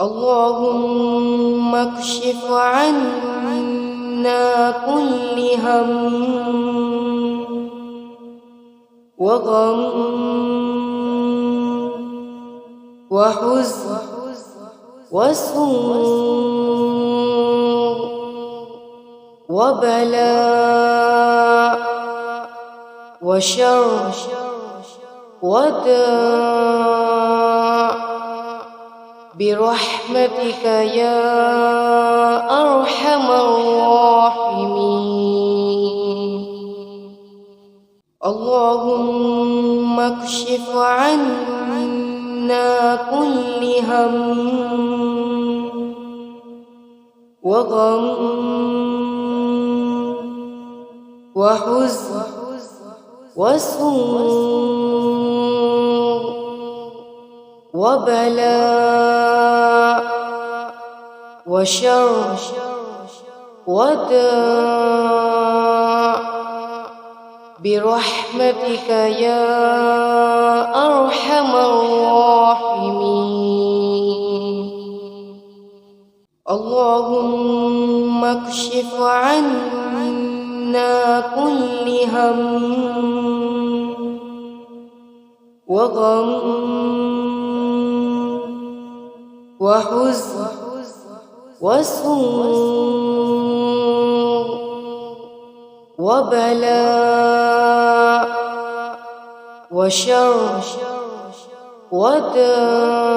اللهم اكشف عنا كل هم وغم وحزن وسوء وبلاء وشر وداء برحمتك يا أرحم الراحمين. اللهم اكشف عنا كل هم وغم وحزن وسوء وبلاء وشر وداء برحمتك يا أرحم الراحمين. اللهم اكشف عنا كل هم وغم وحزن وسوء وبلاء وشر وداء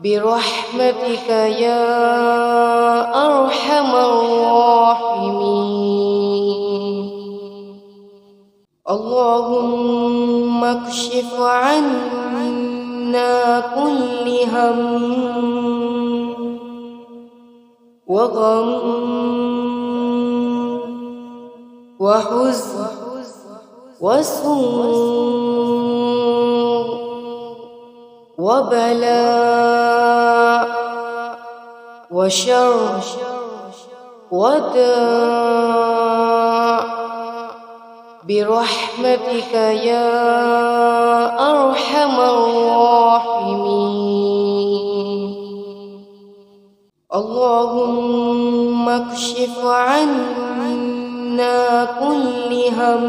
برحمتك يا أرحم الراحمين. اللهم اكشف عنا كل هم وغم وحزن وسوء وبلاء وشر وداء برحمتك يا أرحم الراحمين. اللهم اكشف عنا كل هم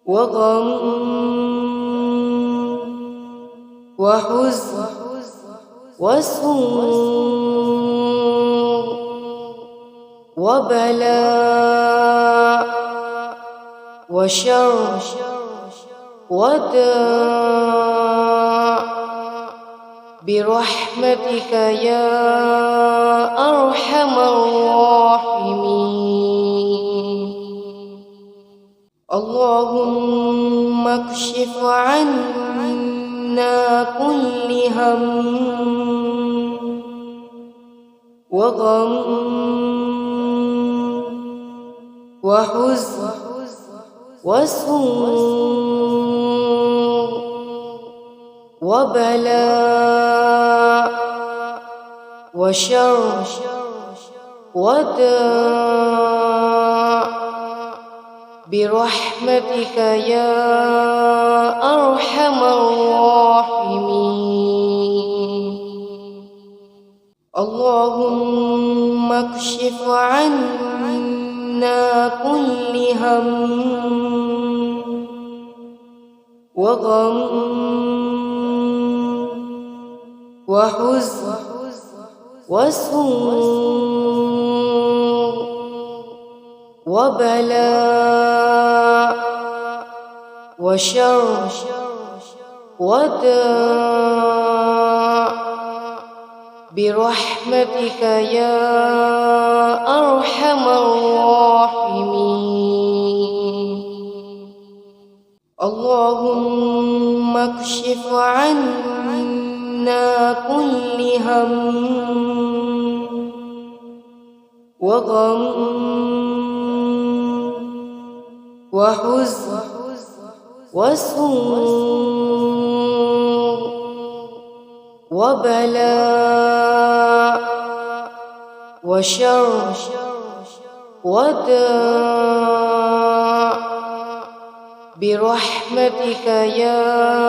وغم وحزن وسوء وبلاء وشر وداء برحمتك يا أرحم الراحمين. اللهم اكشف عنا كل هم وغم وحزن وسوء وبلاء وشر وداء برحمتك يا أرحم الراحمين. اللهم اكشف عنا كل هم وغم وحزن وسوء وبلاء وشر وداء برحمتك يا أرحم الراحمين. اللهم اكشف عنا كل هم وغم وحزن وسوء وبلاء وشر وداء برحمتك يا